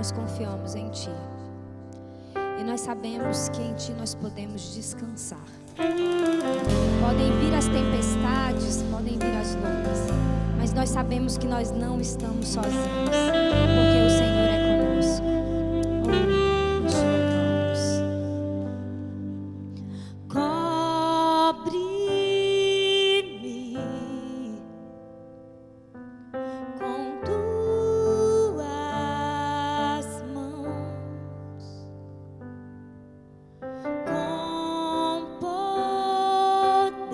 nós confiamos em Ti. E nós sabemos que em Ti nós podemos descansar. Podem vir as tempestades, podem vir as lutas, mas nós sabemos que nós não estamos sozinhos, porque o Senhor é conosco. Nós te louvamos. Cobre-me com tuas mãos, com poder,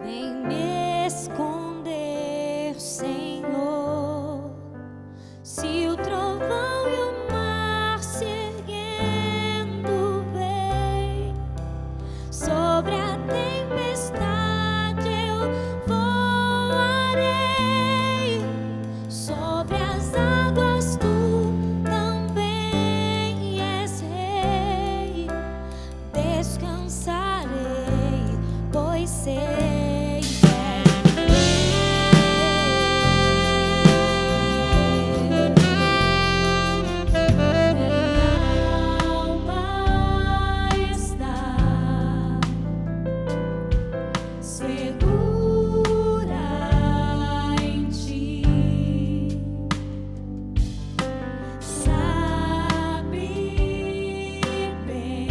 vem me esconder, Senhor. Se o trovão e o mar se erguendo vem, sobre a tempestade eu voarei, sobre as águas tu também és rei. Descansarei, pois sei que minha alma está segura em Ti. Sabe bem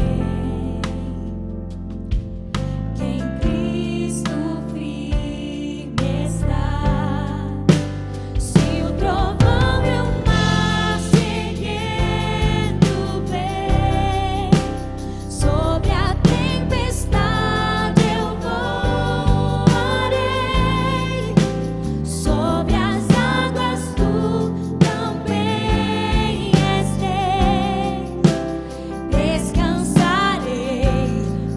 que em Cristo firme está. Se o trovão e o mar se erguendo vem, sobre a tempestade eu voarei, sobre as águas tu também és rei. Descansarei,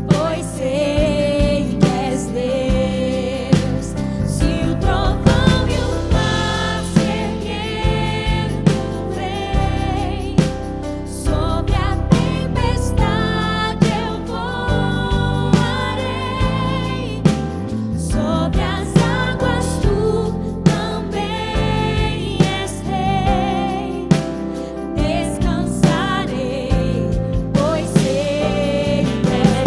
pois sei que és Deus. Se o trovão e o mar se erguendo vem, sobre a tempestade eu voarei, sobre as águas tu também és rei. Descansarei, pois sei que és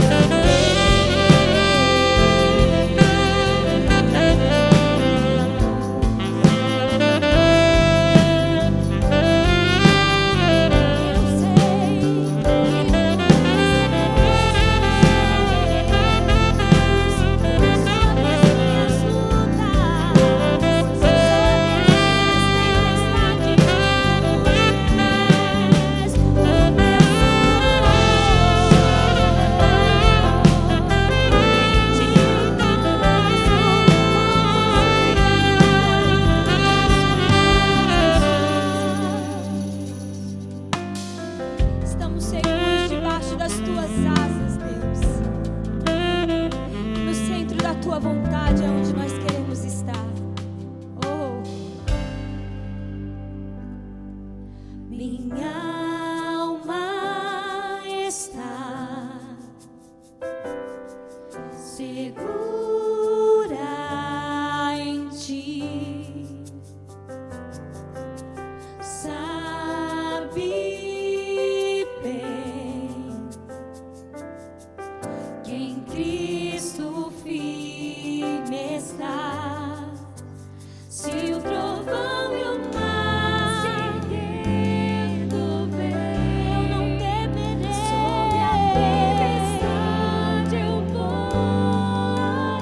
Estamos seguros debaixo das tuas asas, Deus. No centro da tua vontade é onde nós queremos estar. Oh, minha alma está segura em Ti. Sabe bem que em Cristo firme está. Se o trovão e o mar se erguendo vem, eu não temerei. Sobre a tempestade eu voarei,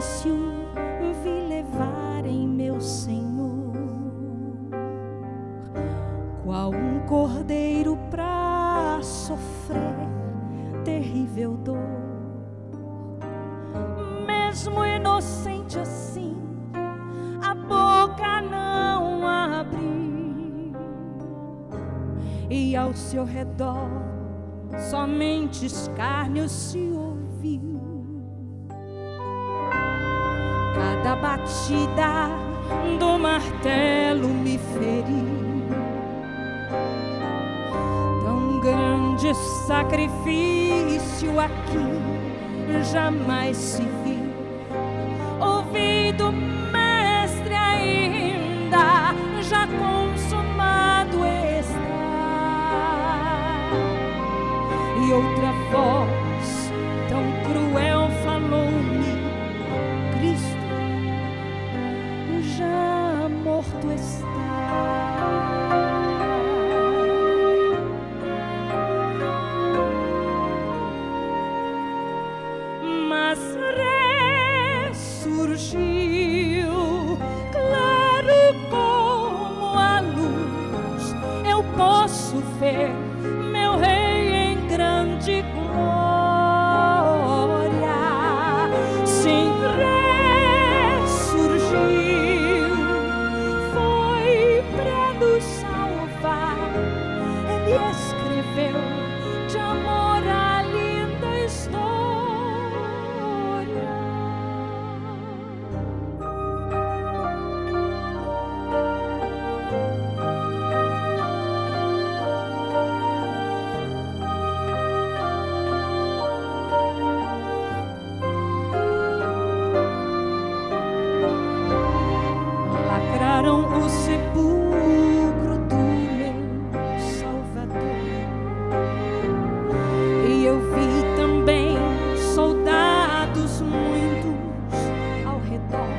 sacrifício vi levarem meu Senhor, qual um cordeiro pra sofrer terrível dor. Mesmo inocente assim, a boca não abri, e ao seu redor somente escárnio se ouviu. Cada batida do martelo me feriu, tão grande sacrifício aqui jamais se viu. Ouvi do mestre ainda, já consumado está. E outra voz tão cruel falou-me: Cristo já morto está. Mas ressurgiu, claro como a luz, eu posso ver meu Rei em grande glória. Sim, ressurgiu, foi pra nos salvar. Ele escreveu de amor a linda história. Lacraram o sepulcro do meu Salvador, e eu vi também soldados muitos ao redor.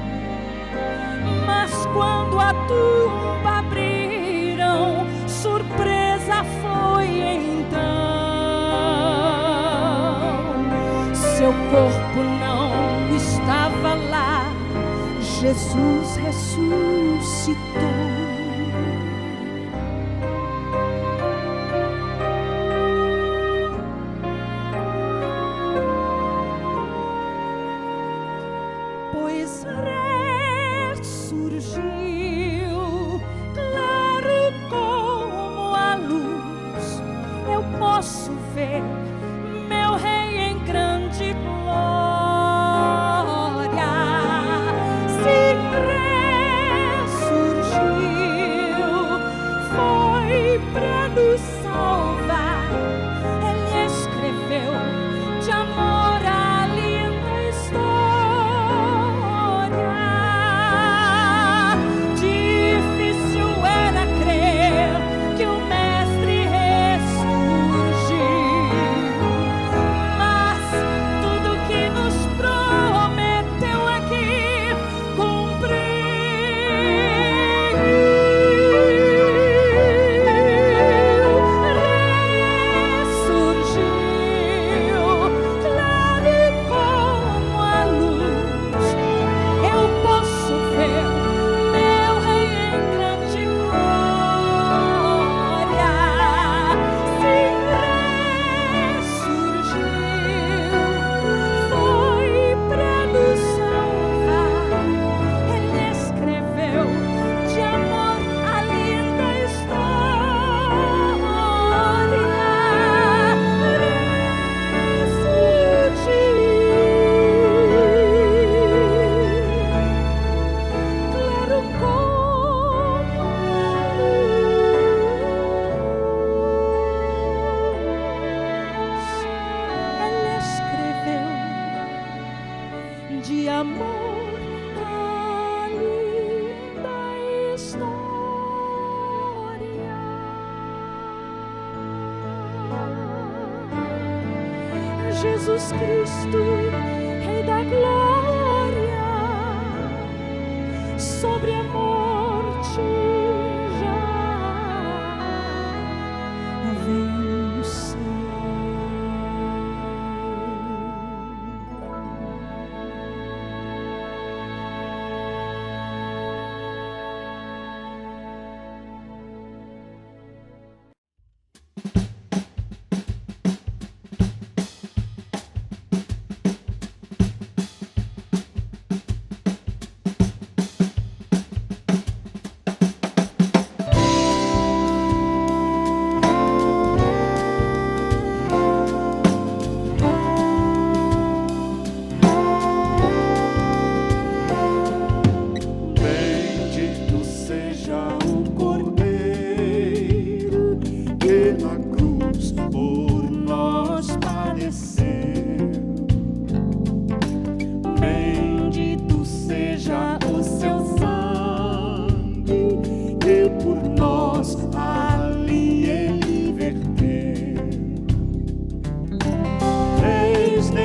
Mas quando a tumba abriram, surpresa foi então. Seu corpo não estava lá, Jesus ressuscitou. Pois ressurgiu, claro como a luz, eu posso ver meu Rei em grande glória. Sim, ressurgiu, foi pra nos salvar. Ele escreveu de amor a linda história. Difícil era crer que o Mestre ressurgiu, mas tudo que nos prometeu aqui ressurgiu, claro como a luz, eu posso ver meu Rei em grande glória. Sim, ressurgiu, foi pra nos salvar. Ele escreveu de amor a linda história. Ressurgiu, claro como a luz. Ele escreveu de amor a linda história. Jesus Cristo, Rei da glória, sobre a morte já venceu.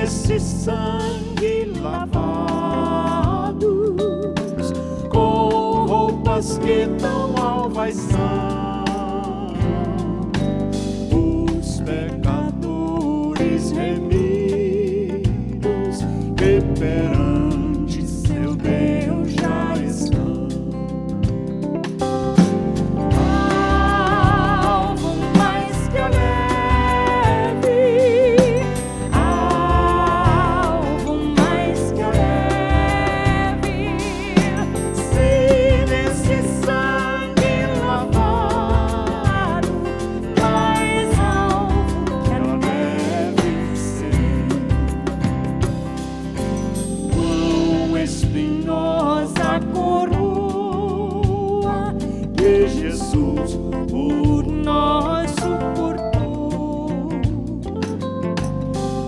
Esse sangue lavados com roupas que tão alvas são, os pecadores remidos que perante seu Deus já estão. Alvo mais que alegre, espinhosa coroa que Jesus por nós suportou.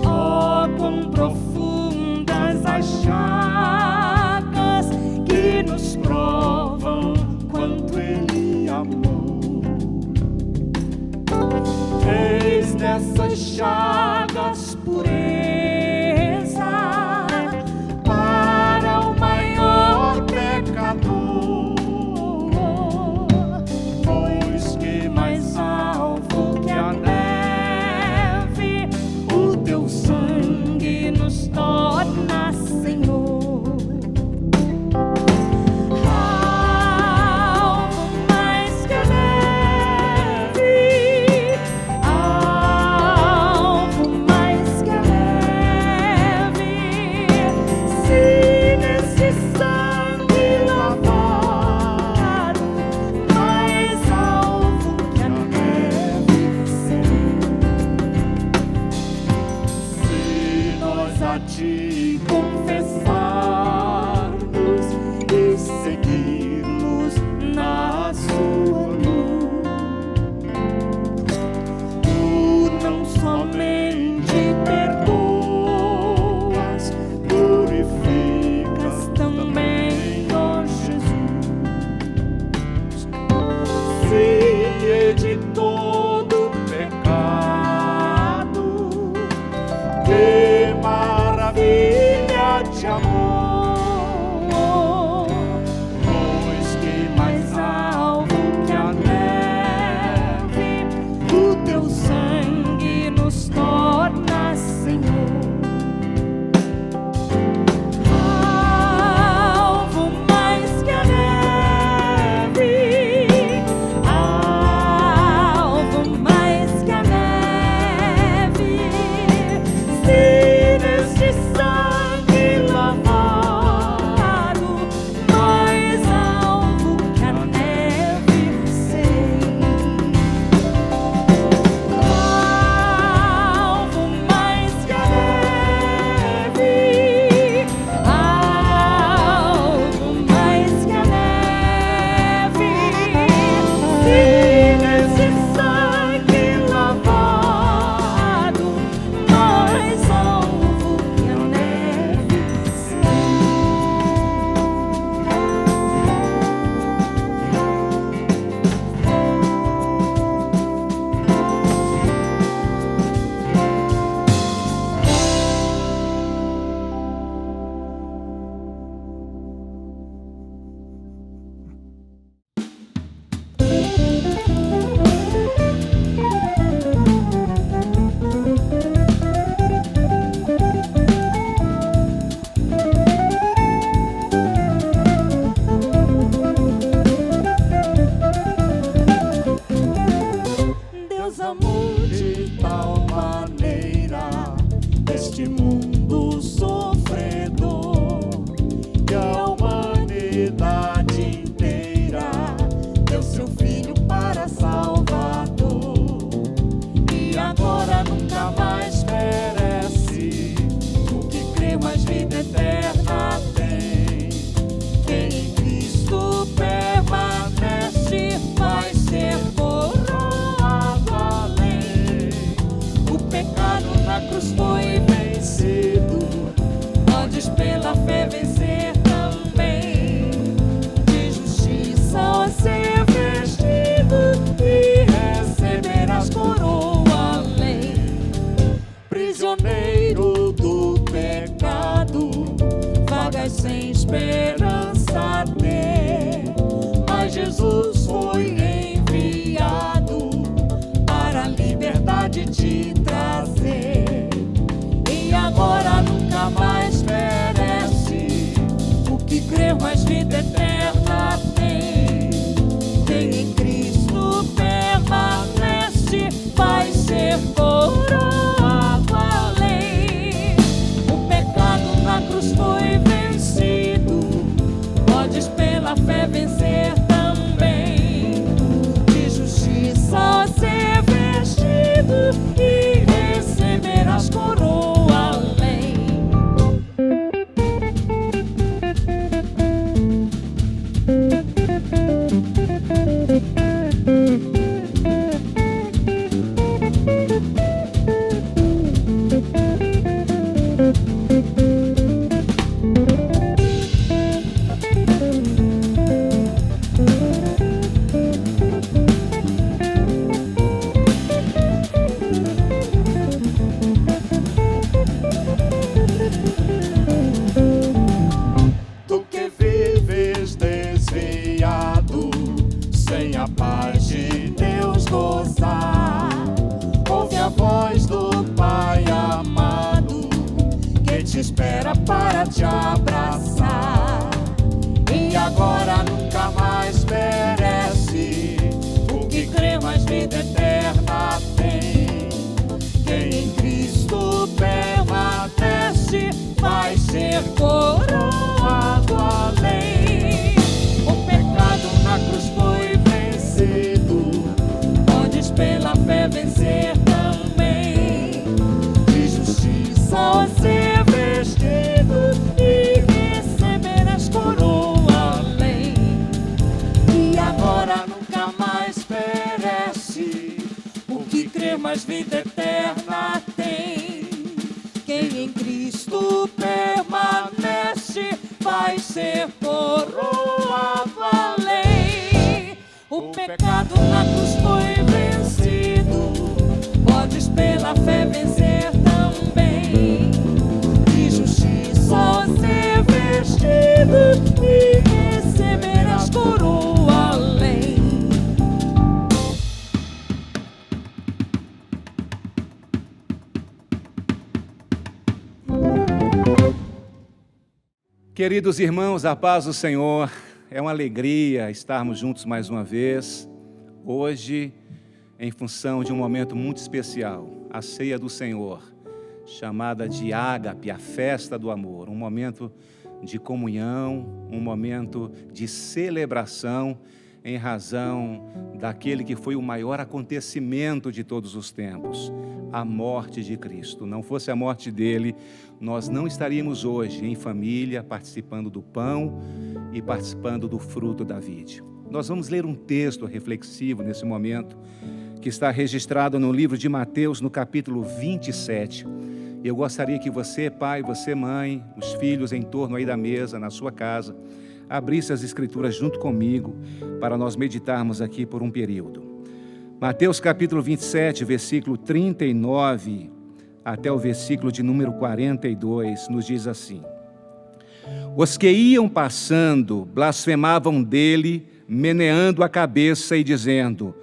Oh, quão profundas as chagas que nos provam quanto Ele amou. Eis nessas chagas pureza pois que mais alvo que a neve o teu sangue nos torna, Senhor. Alvo mais que a neve, alvo mais que a neve, se nesse sangue lavado, mais alvo que a neve ser. Se nós a ti confessarmos e seguirmos na sua luz, tu não somente perdoas, purificas também, ó Jesus. Se de todo pecado, que maravilha de amor, pois que mais alvo que a neve o teu sangue nos torna, Senhor. Alvo mais que a neve, alvo mais que a neve, se neste sangue lavado na cruz foi vencido, podes pela fé vencer também. De justiça ao ser vestido e receberás coroa além. Prisioneiro do pecado, vagas sem esperança ter, mas Jesus foi enviado para a liberdade te trazer. E agora nunca mais perece, o que crer mais vida eterna tem. Quem em Cristo permanece vai ser coroado além. O pecado na cruz foi vencido, podes pela fé vencer também. De justiça ao ser vestido e receberás coroa além. Tu que vives desviado, sem a paz de Deus gozar, ouve a voz do Pai amado, que te espera para te abraçar. E agora nunca mais perece, o que crê mais vida eterna tem. Quem em Cristo permanece vai ser coroado além. O pecado na cruz foi vencido, podes pela fé vencer também. De justiça ao ser vestido e receberás coroa além. E agora nunca mais perece, o que crer mais vida eterna tem. Quem em Cristo permanece vai ser coroado além. O pecado na cruz foi vencido, podes pela fé vencer também. De justiça ao ser vestido e receberás coroa além. Queridos irmãos, a paz do Senhor, é uma alegria estarmos juntos mais uma vez, hoje, em função de um momento muito especial, a ceia do Senhor, chamada de Ágape, a festa do amor, um momento de comunhão, um momento de celebração, em razão daquele que foi o maior acontecimento de todos os tempos, a morte de Cristo. Não fosse a morte dele, nós não estaríamos hoje em família, participando do pão e participando do fruto da vide. Nós vamos ler um texto reflexivo nesse momento, que está registrado no livro de Mateus, no capítulo 27. Eu gostaria que você, pai, você, mãe, os filhos em torno aí da mesa, na sua casa, abrisse as escrituras junto comigo, para nós meditarmos aqui por um período. Mateus capítulo 27, versículo 39 até o versículo de número 42, nos diz assim: Os que iam passando blasfemavam dele, meneando a cabeça e dizendo: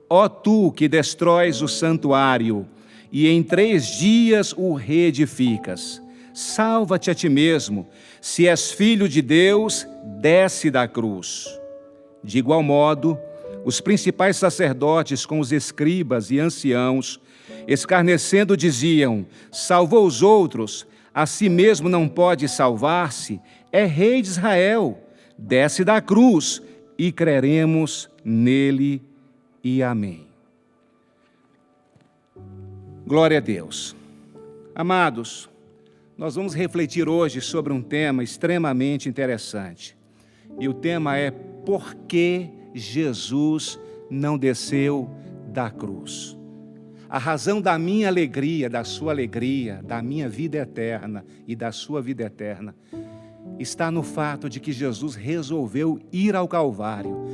Ó tu que destróis o santuário, e em 3 dias o reedificas, salva-te a ti mesmo, se és filho de Deus, desce da cruz. De igual modo, os principais sacerdotes com os escribas e anciãos, escarnecendo, diziam: salvou os outros, a si mesmo não pode salvar-se, é rei de Israel, desce da cruz e creremos nele. E amém. Glória a Deus. Amados, nós vamos refletir hoje sobre um tema extremamente interessante. E o tema é: por que Jesus não desceu da cruz? A razão da minha alegria, da sua alegria, da minha vida eterna e da sua vida eterna, está no fato de que Jesus resolveu ir ao Calvário,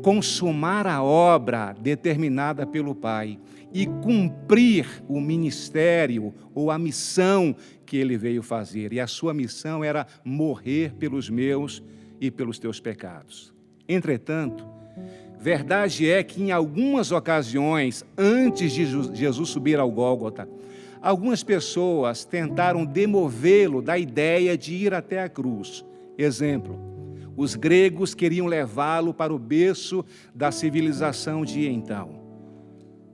consumar a obra determinada pelo Pai e cumprir o ministério ou a missão que ele veio fazer. E a sua missão era morrer pelos meus e pelos teus pecados. Entretanto, verdade é que em algumas ocasiões, antes de Jesus subir ao Gólgota, algumas pessoas tentaram demovê-lo da ideia de ir até a cruz. Exemplo, os gregos queriam levá-lo para o berço da civilização de então.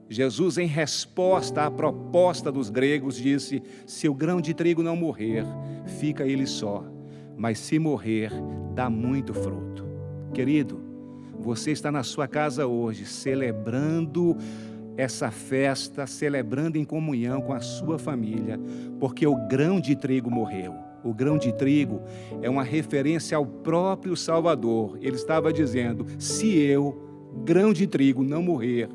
Jesus, em resposta à proposta dos gregos, disse: se o grão de trigo não morrer, fica ele só, mas se morrer, dá muito fruto. Querido, você está na sua casa hoje, celebrando essa festa, celebrando em comunhão com a sua família, porque o grão de trigo morreu. O grão de trigo é uma referência ao próprio Salvador. Ele estava dizendo: se eu, grão de trigo, não morrer,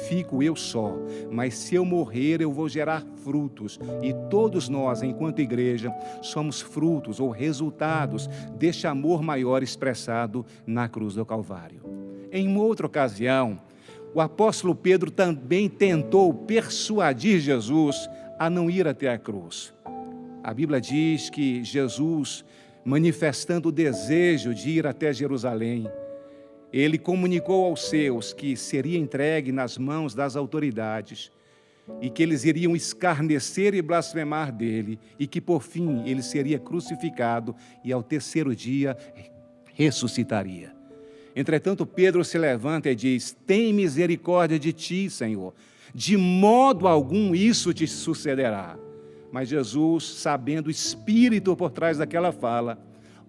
fico eu só, mas se eu morrer, eu vou gerar frutos. E todos nós, enquanto igreja, somos frutos ou resultados deste amor maior expressado na cruz do Calvário. Em uma outra ocasião, o apóstolo Pedro também tentou persuadir Jesus a não ir até a cruz. A Bíblia diz que Jesus, manifestando o desejo de ir até Jerusalém, ele comunicou aos seus que seria entregue nas mãos das autoridades e que eles iriam escarnecer e blasfemar dele e que, por fim, ele seria crucificado e ao terceiro dia ressuscitaria. Entretanto, Pedro se levanta e diz: tem misericórdia de ti, Senhor, de modo algum isso te sucederá. Mas Jesus, sabendo o espírito por trás daquela fala,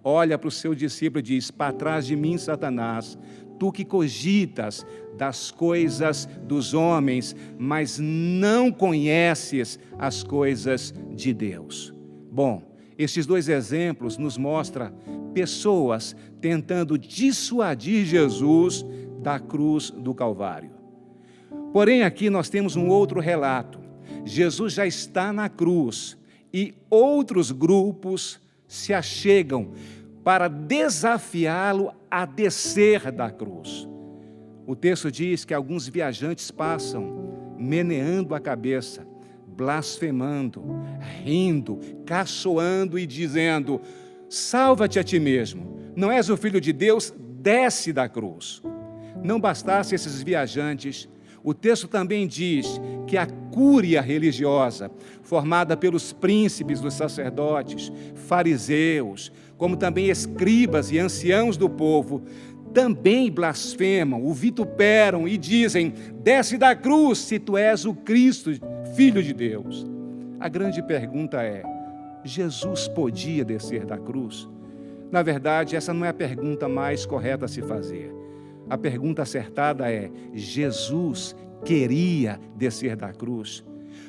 olha para o seu discípulo e diz: para trás de mim, Satanás, tu que cogitas das coisas dos homens, mas não conheces as coisas de Deus. Bom, estes dois exemplos nos mostram pessoas tentando dissuadir Jesus da cruz do Calvário. Porém, aqui nós temos um outro relato. Jesus já está na cruz e outros grupos se achegam para desafiá-lo a descer da cruz. O texto diz que alguns viajantes passam meneando a cabeça, blasfemando, rindo, caçoando e dizendo: salva-te a ti mesmo, não és o Filho de Deus, desce da cruz. Não bastasse esses viajantes, o texto também diz que a cúria religiosa, formada pelos príncipes dos sacerdotes, fariseus, como também escribas e anciãos do povo, também blasfemam, o vituperam e dizem: desce da cruz se tu és o Cristo, Filho de Deus. A grande pergunta é: Jesus podia descer da cruz? Na verdade, essa não é a pergunta mais correta a se fazer. A pergunta acertada é: Jesus queria descer da cruz?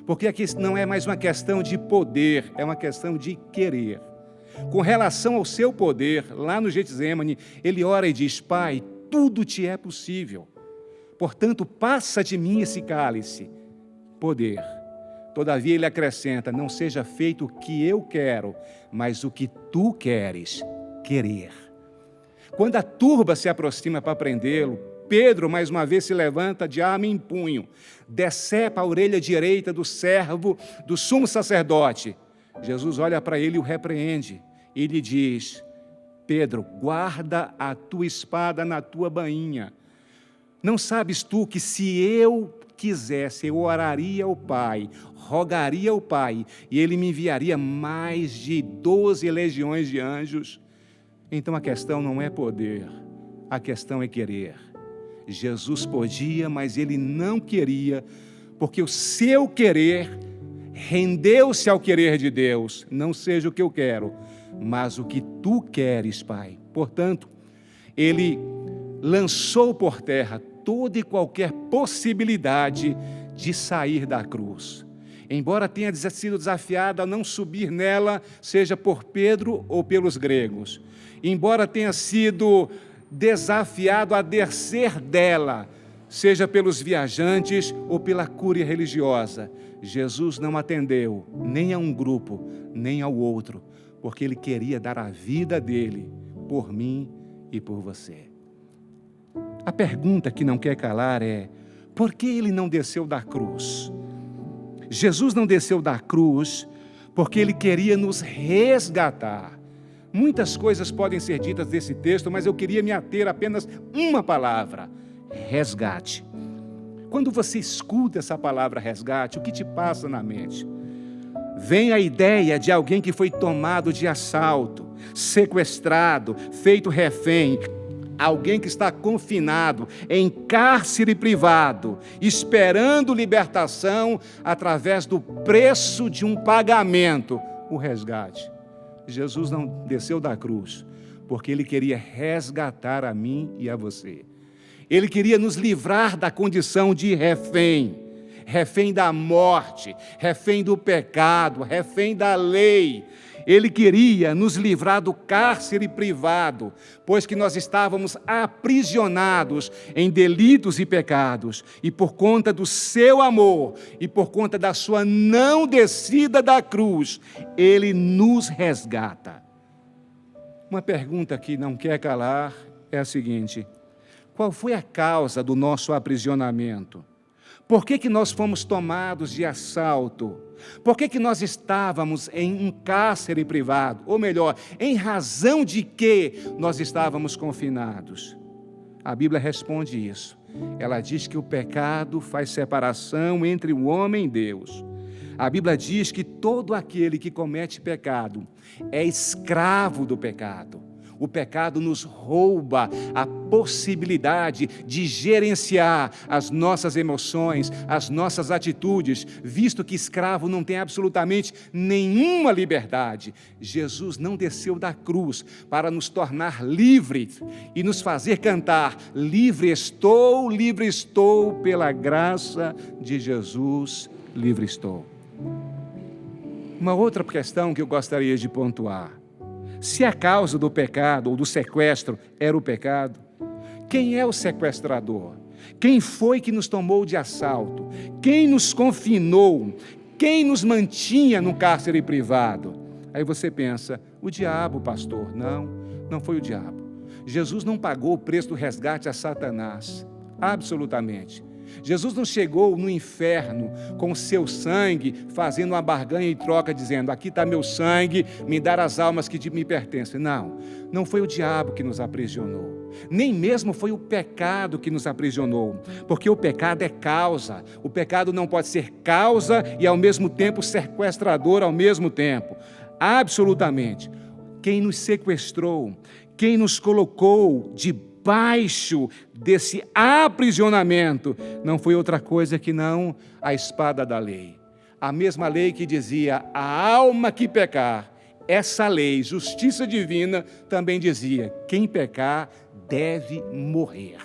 Porque aqui não é mais uma questão de poder, é uma questão de querer. Com relação ao seu poder, lá no Getsêmani, ele ora e diz: Pai, tudo te é possível. Portanto, passa de mim esse cálice. Poder. Todavia ele acrescenta: não seja feito o que eu quero, mas o que tu queres, querer. Quando a turba se aproxima para prendê-lo, Pedro mais uma vez se levanta de arma em punho, decepa a orelha direita do servo do sumo sacerdote. Jesus olha para ele e o repreende e lhe diz: Pedro, guarda a tua espada na tua bainha. Não sabes tu que se eu quisesse, eu oraria ao Pai, rogaria ao Pai, e Ele me enviaria mais de 12 legiões de anjos? Então a questão não é poder, a questão é querer. Jesus podia, mas Ele não queria, porque o seu querer rendeu-se ao querer de Deus. Não seja o que eu quero, mas o que tu queres, Pai. Portanto, Ele lançou por terra toda e qualquer possibilidade de sair da cruz. Embora tenha sido desafiado a não subir nela, seja por Pedro ou pelos gregos, embora tenha sido desafiado a descer dela, seja pelos viajantes ou pela cúria religiosa, Jesus não atendeu nem a um grupo, nem ao outro, porque Ele queria dar a vida dele por mim e por você. A pergunta que não quer calar é: por que Ele não desceu da cruz? Jesus não desceu da cruz porque Ele queria nos resgatar. Muitas coisas podem ser ditas desse texto, mas eu queria me ater a apenas uma palavra: resgate. Quando você escuta essa palavra resgate, o que te passa na mente? Vem a ideia de alguém que foi tomado de assalto, sequestrado, feito refém, alguém que está confinado em cárcere privado, esperando libertação através do preço de um pagamento, o resgate. Jesus não desceu da cruz porque Ele queria resgatar a mim e a você. Ele queria nos livrar da condição de refém, refém da morte, refém do pecado, refém da lei. Ele queria nos livrar do cárcere privado, pois que nós estávamos aprisionados em delitos e pecados, e por conta do seu amor, e por conta da sua não descida da cruz, Ele nos resgata. Uma pergunta que não quer calar é a seguinte: qual foi a causa do nosso aprisionamento? Por que nós fomos tomados de assalto? Por que nós estávamos em um cárcere privado? Ou melhor, em razão de que nós estávamos confinados? A Bíblia responde isso. Ela diz que o pecado faz separação entre o homem e Deus. A Bíblia diz que todo aquele que comete pecado é escravo do pecado. O pecado nos rouba a possibilidade de gerenciar as nossas emoções, as nossas atitudes, visto que escravo não tem absolutamente nenhuma liberdade. Jesus não desceu da cruz para nos tornar livres e nos fazer cantar: livre estou, pela graça de Jesus, livre estou. Uma outra questão que eu gostaria de pontuar: se a causa do pecado ou do sequestro era o pecado, quem é o sequestrador? Quem foi que nos tomou de assalto? Quem nos confinou? Quem nos mantinha no cárcere privado? Aí você pensa: o diabo, pastor. Não, não foi o diabo. Jesus não pagou o preço do resgate a Satanás, absolutamente. Jesus não chegou no inferno com o seu sangue, fazendo uma barganha em troca, dizendo: aqui está meu sangue, me dar as almas que me pertencem. Não, não foi o diabo que nos aprisionou, nem mesmo foi o pecado que nos aprisionou, porque o pecado é causa. O pecado não pode ser causa e ao mesmo tempo sequestrador ao mesmo tempo, absolutamente. Quem nos sequestrou, quem nos colocou debaixo desse aprisionamento, não foi outra coisa que não a espada da lei. A mesma lei que dizia: a alma que pecar, essa lei, justiça divina, também dizia: quem pecar deve morrer.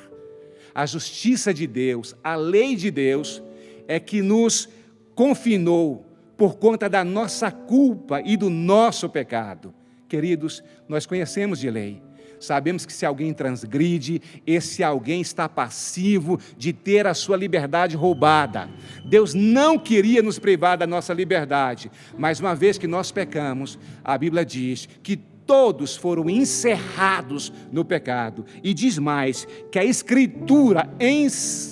A justiça de Deus, a lei de Deus, é que nos confinou por conta da nossa culpa e do nosso pecado. Queridos, nós conhecemos de lei. Sabemos que se alguém transgride, esse alguém está passivo de ter a sua liberdade roubada. Deus não queria nos privar da nossa liberdade, mas uma vez que nós pecamos, a Bíblia diz que todos foram encerrados no pecado. E diz mais, que a Escritura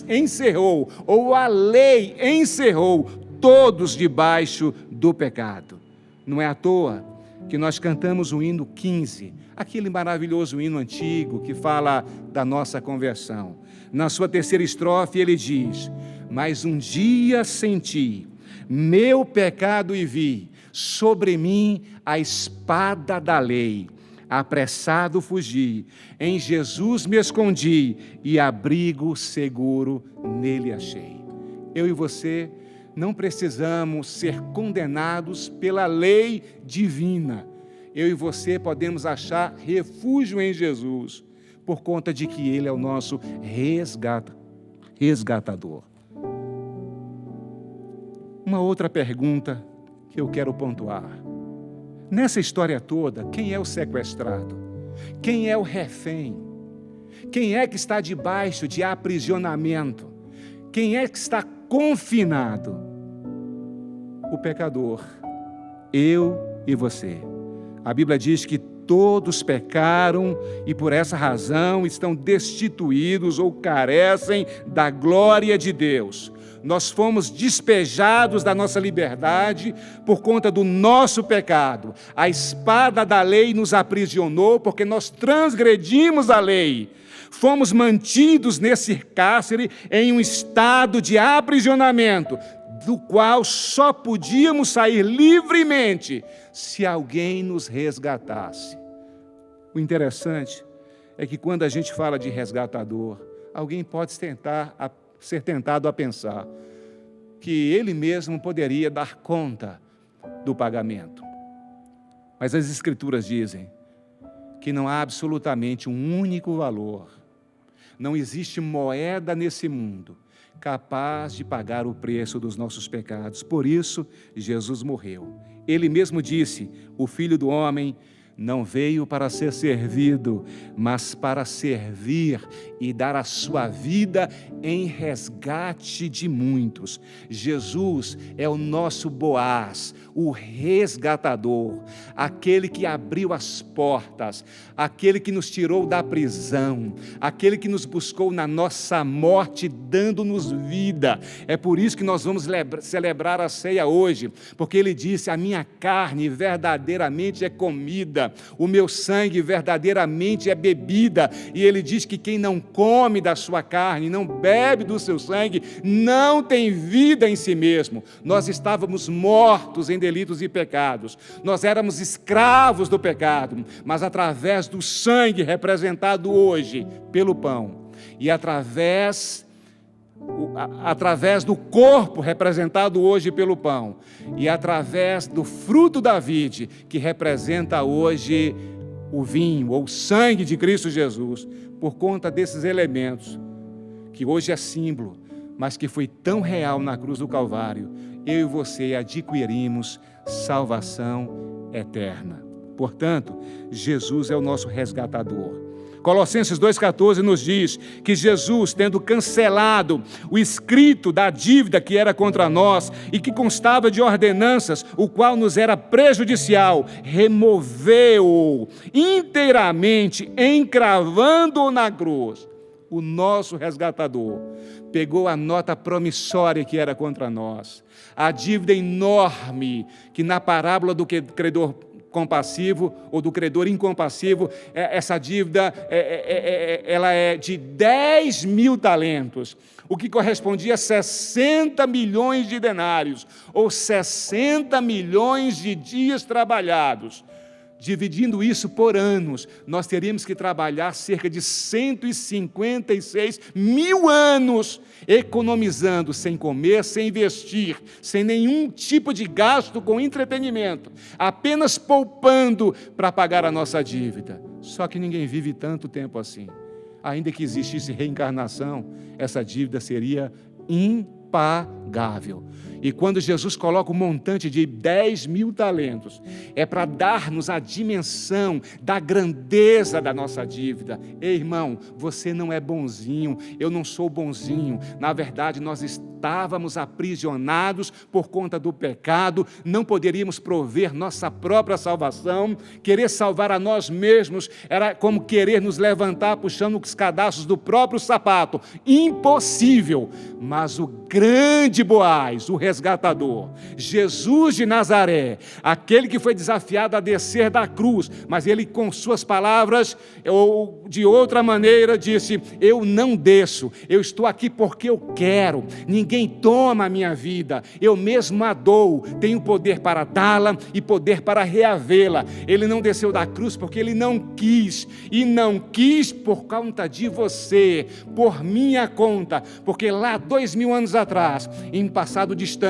encerrou, ou a lei encerrou, todos debaixo do pecado. Não é à toa que nós cantamos o hino 15, aquele maravilhoso hino antigo que fala da nossa conversão. Na sua terceira estrofe ele diz: mas um dia senti meu pecado e vi sobre mim a espada da lei. Apressado fugi, em Jesus me escondi e abrigo seguro nele achei. Eu e você não precisamos ser condenados pela lei divina. Eu e você podemos achar refúgio em Jesus, por conta de que Ele é o nosso resgatador. Uma outra pergunta que eu quero pontuar: nessa história toda, quem é o sequestrado? Quem é o refém? Quem é que está debaixo de aprisionamento? Quem é que está confinado? O pecador, eu e você. A Bíblia diz que todos pecaram e por essa razão estão destituídos ou carecem da glória de Deus. Nós fomos despejados da nossa liberdade por conta do nosso pecado. A espada da lei nos aprisionou porque nós transgredimos a lei. Fomos mantidos nesse cárcere em um estado de aprisionamento, do qual só podíamos sair livremente se alguém nos resgatasse. O interessante é que quando a gente fala de resgatador, alguém pode ser tentado a pensar que ele mesmo poderia dar conta do pagamento. Mas as Escrituras dizem que não há absolutamente um único valor, não existe moeda nesse mundo capaz de pagar o preço dos nossos pecados. Por isso, Jesus morreu. Ele mesmo disse: o Filho do Homem não veio para ser servido, mas para servir e dar a sua vida em resgate de muitos. Jesus é o nosso Boaz, o resgatador, aquele que abriu as portas, aquele que nos tirou da prisão, aquele que nos buscou na nossa morte, dando-nos vida. É por isso que nós vamos celebrar a ceia hoje, porque ele disse: a minha carne verdadeiramente é comida, o meu sangue verdadeiramente é bebida. E ele diz que quem não come da sua carne, não bebe do seu sangue, não tem vida em si mesmo. Nós estávamos mortos em delitos e pecados, nós éramos escravos do pecado, mas através do sangue representado hoje pelo pão e através do corpo representado hoje pelo pão e através do fruto da vide que representa hoje o vinho ou o sangue de Cristo Jesus, por conta desses elementos que hoje é símbolo, mas que foi tão real na cruz do Calvário, eu e você adquirimos salvação eterna. Portanto, Jesus é o nosso resgatador. Colossenses 2,14 nos diz que Jesus, tendo cancelado o escrito da dívida que era contra nós e que constava de ordenanças, o qual nos era prejudicial, removeu-o inteiramente, encravando-o na cruz. O nosso resgatador pegou a nota promissória que era contra nós, a dívida enorme que na parábola do credor compassivo ou do credor incompassivo, essa dívida ela é de 10.000 talentos, o que correspondia a 60 milhões de denários, ou 60 milhões de dias trabalhados. Dividindo isso por anos, nós teríamos que trabalhar cerca de 156 mil anos, economizando, sem comer, sem investir, sem nenhum tipo de gasto com entretenimento, apenas poupando para pagar a nossa dívida. Só que ninguém vive tanto tempo assim. Ainda que existisse reencarnação, essa dívida seria impagável. E quando Jesus coloca o montante de 10.000 talentos, é para dar-nos a dimensão da grandeza da nossa dívida. Ei, irmão, você não é bonzinho, eu não sou bonzinho. Na verdade, nós estávamos aprisionados por conta do pecado, não poderíamos prover nossa própria salvação. Querer salvar a nós mesmos era como querer nos levantar puxando os cadastros do próprio sapato. Impossível. Mas o grande Boaz, o resgatador, Jesus de Nazaré, aquele que foi desafiado a descer da cruz, mas ele com suas palavras, ou de outra maneira, disse: eu não desço, eu estou aqui porque eu quero, ninguém toma a minha vida, eu mesmo a dou, tenho poder para dá-la e poder para reavê-la. Ele não desceu da cruz porque ele não quis, e não quis por conta de você, por minha conta, porque lá 2000 anos atrás, em passado distante,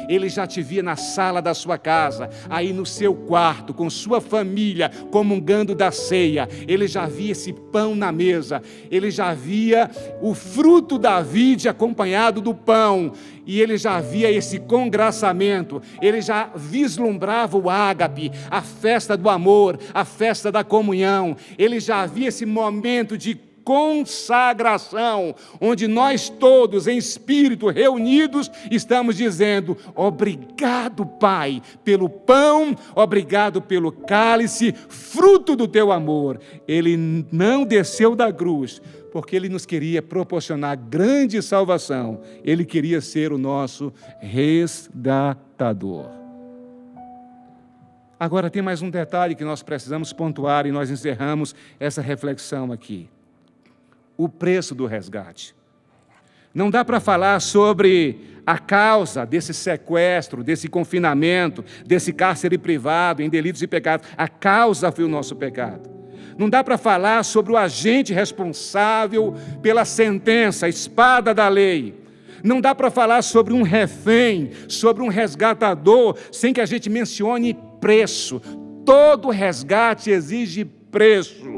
ele já te via na sala da sua casa, aí no seu quarto, com sua família, comungando da ceia. Ele já via esse pão na mesa, ele já via o fruto da vide acompanhado do pão, e ele já via esse congraçamento, ele já vislumbrava o ágape, a festa do amor, a festa da comunhão, ele já via esse momento de consagração, onde nós todos, em espírito, reunidos, estamos dizendo: obrigado, Pai, pelo pão, obrigado pelo cálice, fruto do teu amor. Ele não desceu da cruz porque Ele nos queria proporcionar grande salvação. Ele queria ser o nosso resgatador. Agora tem mais um detalhe que nós precisamos pontuar e nós encerramos essa reflexão aqui. O preço do resgate. Não dá para falar sobre a causa desse sequestro, desse confinamento, desse cárcere privado em delitos e pecados. A causa foi o nosso pecado. Não dá para falar sobre o agente responsável pela sentença, a espada da lei. Não dá para falar sobre um refém, sobre um resgatador, sem que a gente mencione preço. Todo resgate exige preço.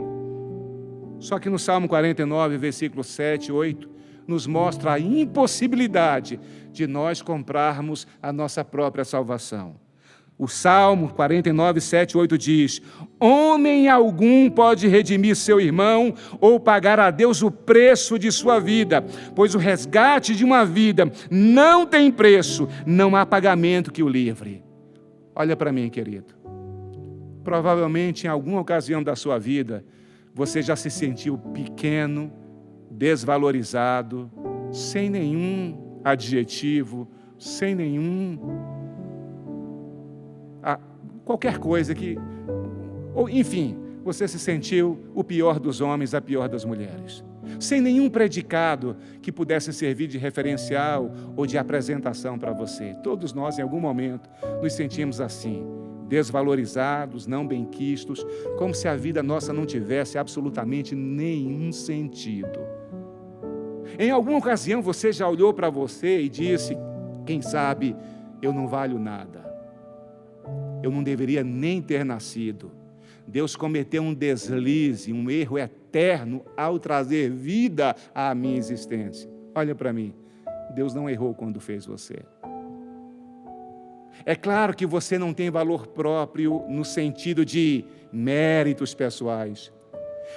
Só que no Salmo 49, versículos 7 e 8, nos mostra a impossibilidade de nós comprarmos a nossa própria salvação. O Salmo 49, 7 e 8 diz: homem algum pode redimir seu irmão ou pagar a Deus o preço de sua vida, pois o resgate de uma vida não tem preço, não há pagamento que o livre. Olha para mim, querido. Provavelmente em alguma ocasião da sua vida, você já se sentiu pequeno, desvalorizado, sem nenhum adjetivo, sem qualquer coisa que... Ou, enfim, você se sentiu o pior dos homens, a pior das mulheres. Sem nenhum predicado que pudesse servir de referencial ou de apresentação para você. Todos nós, em algum momento, nos sentimos assim, desvalorizados, não benquistos, como se a vida nossa não tivesse absolutamente nenhum sentido. Em alguma ocasião você já olhou para você e disse: quem sabe eu não valho nada. Eu não deveria nem ter nascido. Deus cometeu um deslize, um erro eterno ao trazer vida à minha existência. Olha para mim, Deus não errou quando fez você. É claro que você não tem valor próprio no sentido de méritos pessoais.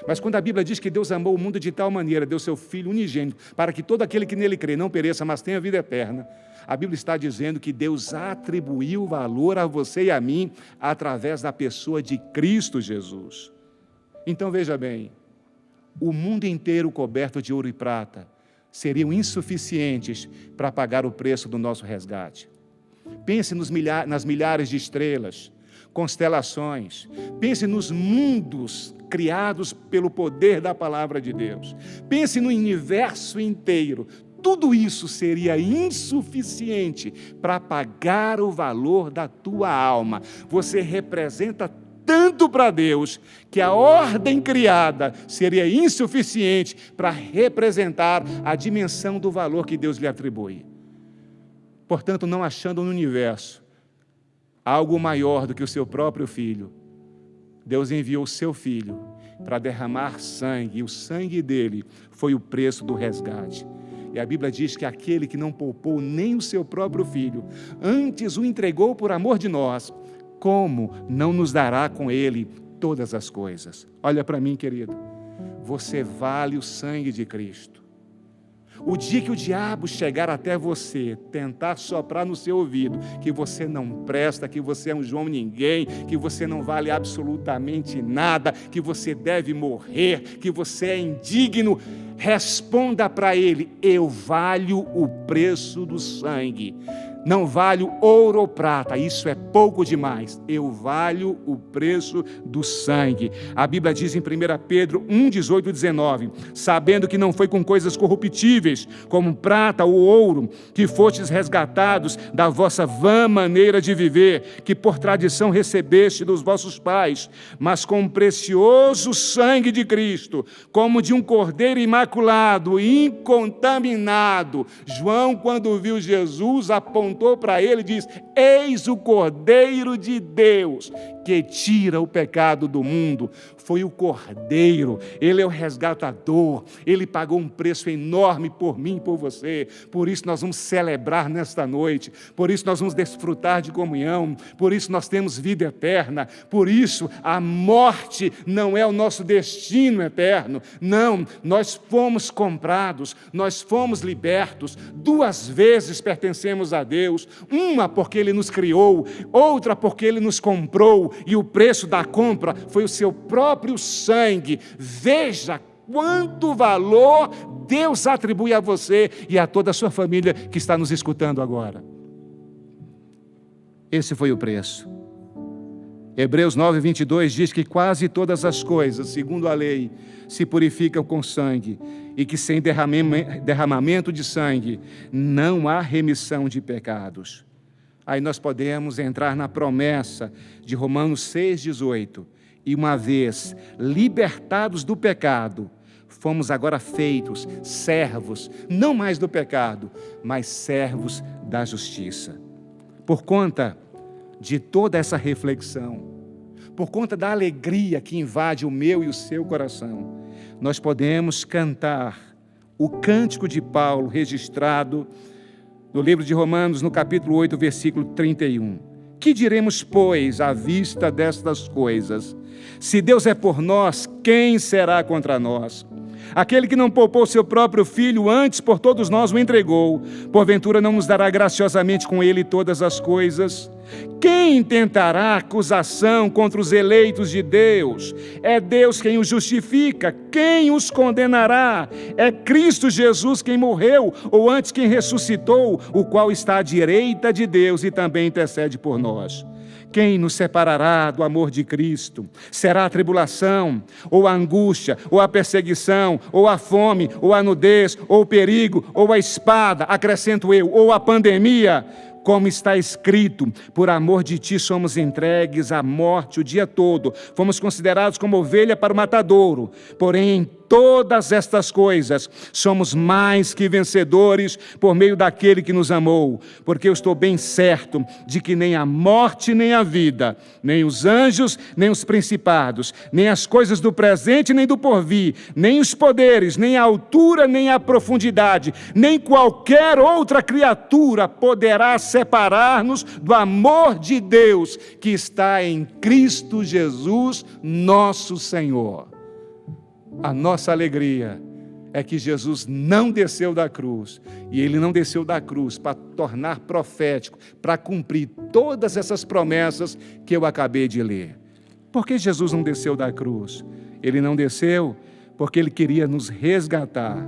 Mas quando a Bíblia diz que Deus amou o mundo de tal maneira, deu seu Filho unigênito, para que todo aquele que nele crê não pereça, mas tenha vida eterna, a Bíblia está dizendo que Deus atribuiu valor a você e a mim através da pessoa de Cristo Jesus. Então veja bem, o mundo inteiro coberto de ouro e prata seriam insuficientes para pagar o preço do nosso resgate. Pense nas milhares de estrelas, constelações. Pense nos mundos criados pelo poder da palavra de Deus. Pense no universo inteiro. Tudo isso seria insuficiente para pagar o valor da tua alma. Você representa tanto para Deus que a ordem criada seria insuficiente para representar a dimensão do valor que Deus lhe atribui. Portanto, não achando no universo algo maior do que o seu próprio Filho, Deus enviou o seu Filho para derramar sangue, e o sangue dele foi o preço do resgate. E a Bíblia diz que aquele que não poupou nem o seu próprio Filho, antes o entregou por amor de nós, como não nos dará com ele todas as coisas? Olha para mim, querido, você vale o sangue de Cristo. O dia que o diabo chegar até você, tentar soprar no seu ouvido que você não presta, que você é um João ninguém, que você não vale absolutamente nada, que você deve morrer, que você é indigno, responda para ele: eu valho o preço do sangue. Não valho ouro ou prata, isso é pouco demais. Eu valho o preço do sangue. A Bíblia diz em 1 Pedro 1, 18 e 19: sabendo que não foi com coisas corruptíveis, como prata ou ouro, que fostes resgatados da vossa vã maneira de viver, que por tradição recebeste dos vossos pais, mas com o precioso sangue de Cristo, como de um cordeiro imaculado, imaculado, incontaminado. João, quando viu Jesus, apontou para ele e diz: eis o Cordeiro de Deus que tira o pecado do mundo. Foi o Cordeiro, Ele é o resgatador, Ele pagou um preço enorme por mim e por você. Por isso nós vamos celebrar nesta noite, por isso nós vamos desfrutar de comunhão, por isso nós temos vida eterna, por isso a morte não é o nosso destino eterno. Não, nós fomos comprados, nós fomos libertos, 2 vezes pertencemos a Deus, uma porque Ele nos criou, outra porque Ele nos comprou, e o preço da compra foi o seu próprio sangue. Veja quanto valor Deus atribui a você e a toda a sua família que está nos escutando agora. Esse foi o preço. Hebreus 9:22 diz que quase todas as coisas, segundo a lei, se purificam com sangue, e que sem derramamento de sangue não há remissão de pecados. Aí nós podemos entrar na promessa de Romanos 6,18. E uma vez libertados do pecado, fomos agora feitos servos, não mais do pecado, mas servos da justiça. Por conta de toda essa reflexão, por conta da alegria que invade o meu e o seu coração, nós podemos cantar o cântico de Paulo registrado no livro de Romanos, no capítulo 8, versículo 31. Que diremos, pois, à vista destas coisas? Se Deus é por nós, quem será contra nós? Aquele que não poupou seu próprio filho, antes por todos nós o entregou, porventura não nos dará graciosamente com ele todas as coisas? Quem intentará acusação contra os eleitos de Deus? É Deus quem os justifica. Quem os condenará? É Cristo Jesus quem morreu, ou antes quem ressuscitou, o qual está à direita de Deus e também intercede por nós. Quem nos separará do amor de Cristo? Será a tribulação, ou a angústia, ou a perseguição, ou a fome, ou a nudez, ou o perigo, ou a espada, acrescento eu, ou a pandemia? Como está escrito, por amor de ti somos entregues à morte o dia todo, fomos considerados como ovelha para o matadouro. Porém, em todas estas coisas somos mais que vencedores por meio daquele que nos amou, porque eu estou bem certo de que nem a morte nem a vida, nem os anjos, nem os principados, nem as coisas do presente nem do porvir, nem os poderes, nem a altura nem a profundidade, nem qualquer outra criatura poderá separar-nos do amor de Deus que está em Cristo Jesus, nosso Senhor. A nossa alegria é que Jesus não desceu da cruz, e Ele não desceu da cruz para tornar profético, para cumprir todas essas promessas que eu acabei de ler. Por que Jesus não desceu da cruz? Ele não desceu porque Ele queria nos resgatar.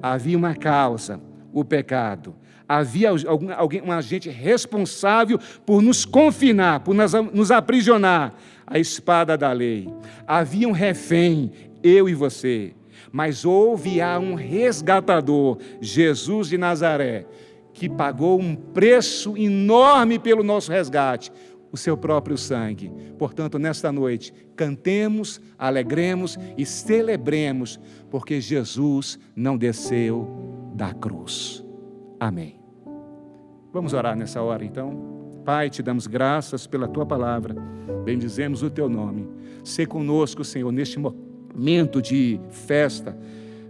Havia uma causa, o pecado. Havia um agente responsável por nos confinar, por nos aprisionar, a espada da lei. Havia um refém, eu e você, mas há um resgatador, Jesus de Nazaré, que pagou um preço enorme pelo nosso resgate, o seu próprio sangue. Portanto, nesta noite, cantemos, alegremos e celebremos, porque Jesus não desceu da cruz. Amém. Vamos orar nessa hora, então? Pai, te damos graças pela Tua palavra, bendizemos o Teu nome. Sê conosco, Senhor, neste momento de festa,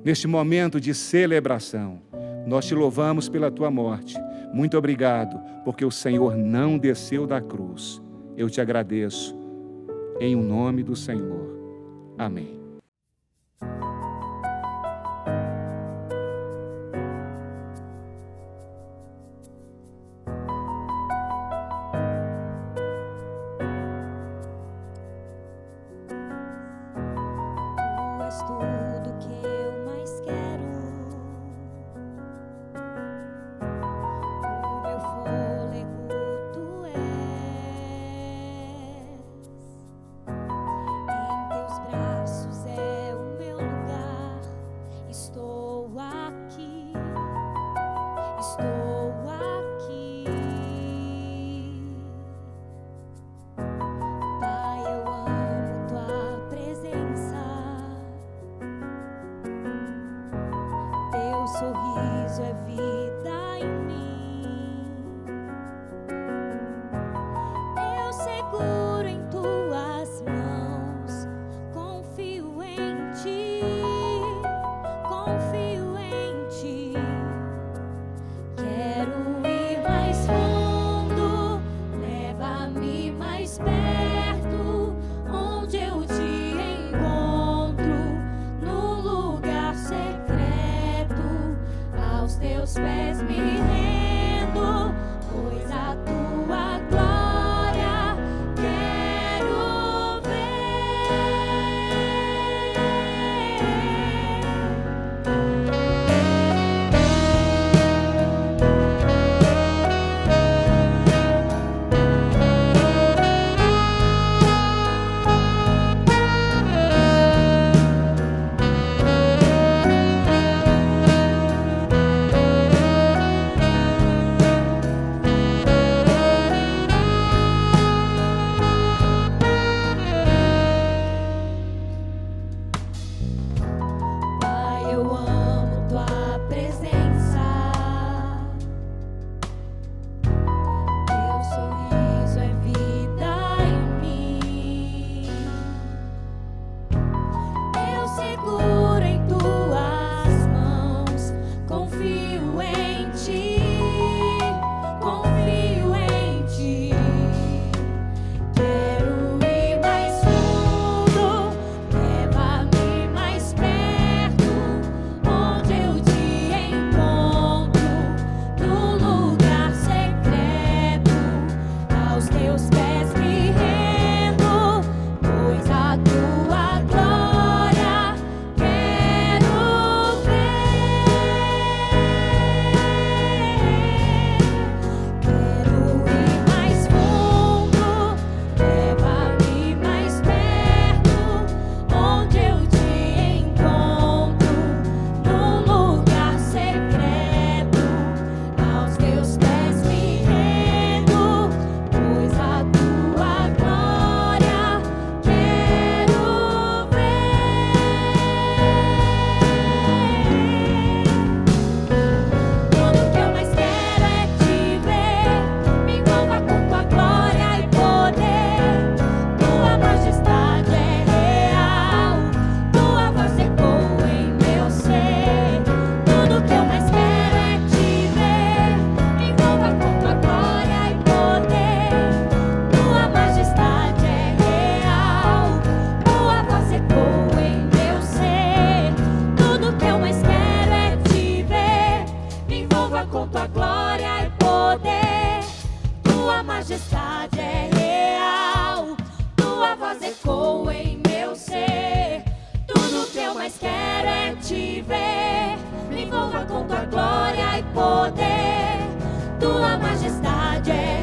neste momento de celebração. Nós te louvamos pela Tua morte. Muito obrigado, porque o Senhor não desceu da cruz. Eu te agradeço, em o nome do Senhor. Amém. Tudo que eu mais quero, o meu fôlego tu és, em teus braços é o meu lugar, estou aqui, Pai, eu amo tua presença. com tua glória e poder. Tua majestade é